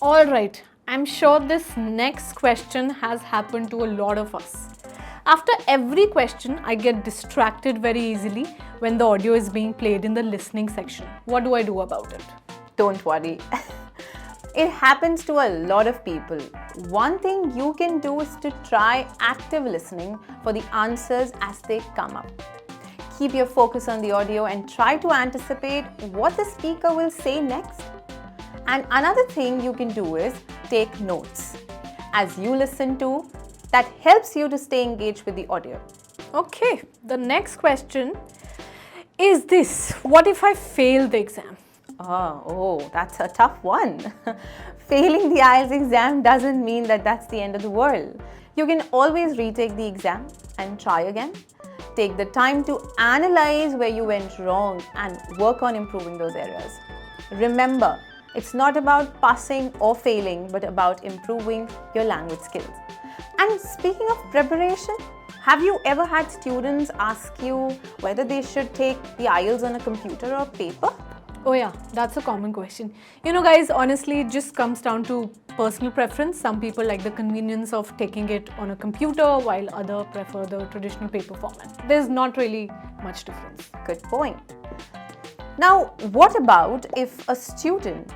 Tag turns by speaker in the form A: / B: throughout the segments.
A: Alright, I'm sure this next question has happened to a lot of us. After every question, I get distracted very easily when the audio is being played in the listening section. What do I do about it?
B: Don't worry. It happens to a lot of people. One thing you can do is to try active listening for the answers as they come up. Keep your focus on the audio and try to anticipate what the speaker will say next. And another thing you can do is take notes as you listen to. That helps you to stay engaged with the audio.
A: Okay, the next question is this: what if I fail the exam?
B: Oh, that's a tough one. Failing the IELTS exam doesn't mean that that's the end of the world. You can always retake the exam and try again. Take the time to analyze where you went wrong and work on improving those areas. Remember, it's not about passing or failing, but about improving your language skills. And speaking of preparation, have you ever had students ask you whether they should take the IELTS on a computer or paper?
A: Oh yeah, that's a common question. You know guys, honestly, it just comes down to personal preference. Some people like the convenience of taking it on a computer while others prefer the traditional paper format. There's not really much difference.
B: Good point. Now, what about if a student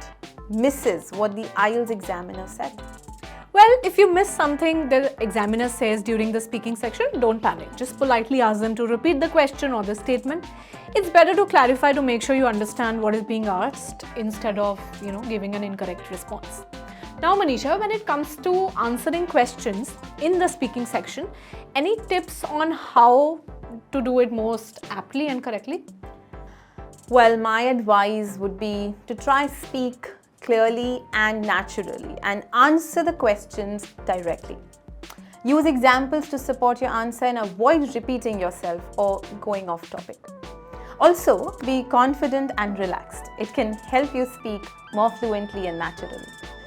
B: misses what the IELTS examiner said?
A: Well, if you miss something the examiner says during the speaking section, don't panic. Just politely ask them to repeat the question or the statement. It's better to clarify to make sure you understand what is being asked instead of, giving an incorrect response. Now, Manisha, when it comes to answering questions in the speaking section, any tips on how to do it most aptly and correctly?
B: Well, my advice would be to try speak clearly and naturally and answer the questions directly. Use examples to support your answer and avoid repeating yourself or going off topic. Also, be confident and relaxed. It can help you speak more fluently and naturally.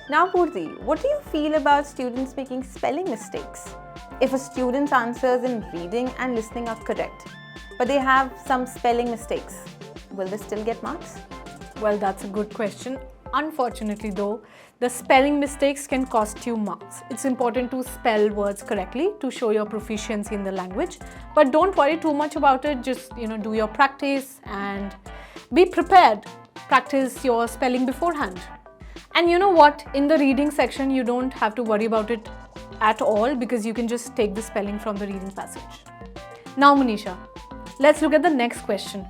B: Now, Purti, what do you feel about students making spelling mistakes? If a student's answers in reading and listening are correct, but they have some spelling mistakes, will they still get marks?
A: Well, that's a good question. Unfortunately though, the spelling mistakes can cost you marks. It's important to spell words correctly to show your proficiency in the language. But don't worry too much about it. Just, do your practice and be prepared. Practice your spelling beforehand. And you know what? In the reading section, you don't have to worry about it at all because you can just take the spelling from the reading passage. Now, Manisha, let's look at the next question.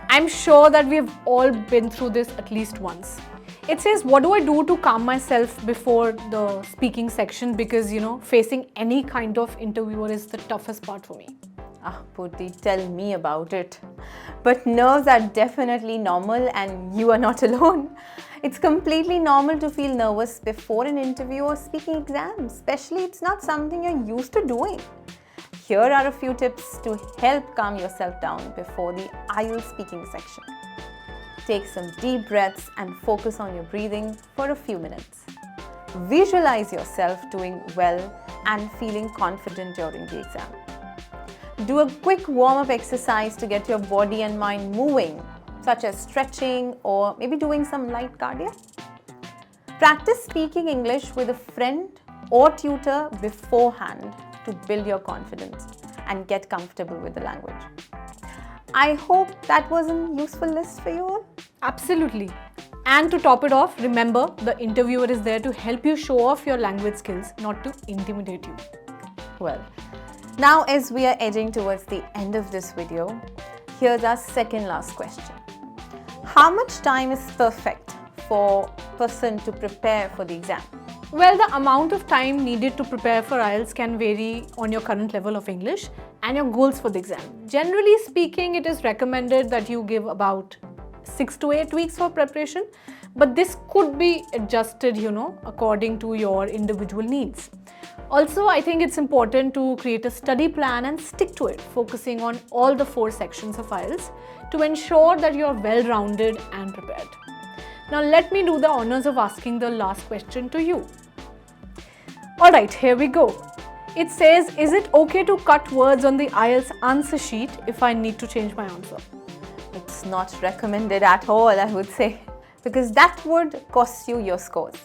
A: I'm sure that we've all been through this at least once. It says, what do I do to calm myself before the speaking section? Because, facing any kind of interviewer is the toughest part for me.
B: Purti, tell me about it. But nerves are definitely normal and you are not alone. It's completely normal to feel nervous before an interview or speaking exam, especially it's not something you're used to doing. Here are a few tips to help calm yourself down before the IELTS speaking section. Take some deep breaths and focus on your breathing for a few minutes. Visualize yourself doing well and feeling confident during the exam. Do a quick warm-up exercise to get your body and mind moving, such as stretching or maybe doing some light cardio. Practice speaking English with a friend or tutor beforehand to build your confidence and get comfortable with the language. I hope that was a useful list for you all.
A: Absolutely. And to top it off, remember the interviewer is there to help you show off your language skills, not to intimidate you.
B: Well, now as we are edging towards the end of this video, here's our second last question. How much time is perfect for a person to prepare for the exam?
A: Well, the amount of time needed to prepare for IELTS can vary on your current level of English and your goals for the exam. Generally speaking, it is recommended that you give about 6 to 8 weeks for preparation, but this could be adjusted, according to your individual needs. Also, I think it's important to create a study plan and stick to it, focusing on all the 4 sections of IELTS to ensure that you're well-rounded and prepared. Now, let me do the honors of asking the last question to you. Alright, here we go. It says, is it okay to cut words on the IELTS answer sheet if I need to change my answer?
B: It's not recommended at all, I would say, because that would cost you your scores.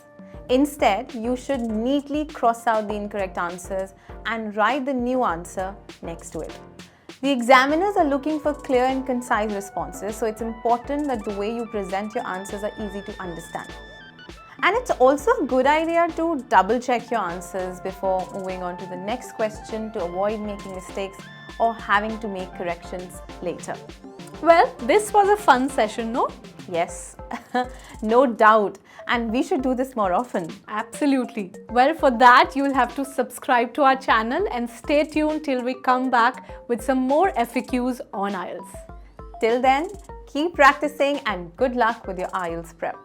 B: Instead, you should neatly cross out the incorrect answers and write the new answer next to it. The examiners are looking for clear and concise responses, so it's important that the way you present your answers are easy to understand. And it's also a good idea to double check your answers before moving on to the next question to avoid making mistakes or having to make corrections later.
A: Well, this was a fun session, no?
B: Yes, no doubt. And we should do this more often.
A: Absolutely. Well, for that, you'll have to subscribe to our channel and stay tuned till we come back with some more FAQs on IELTS.
B: Till then, keep practicing and good luck with your IELTS prep.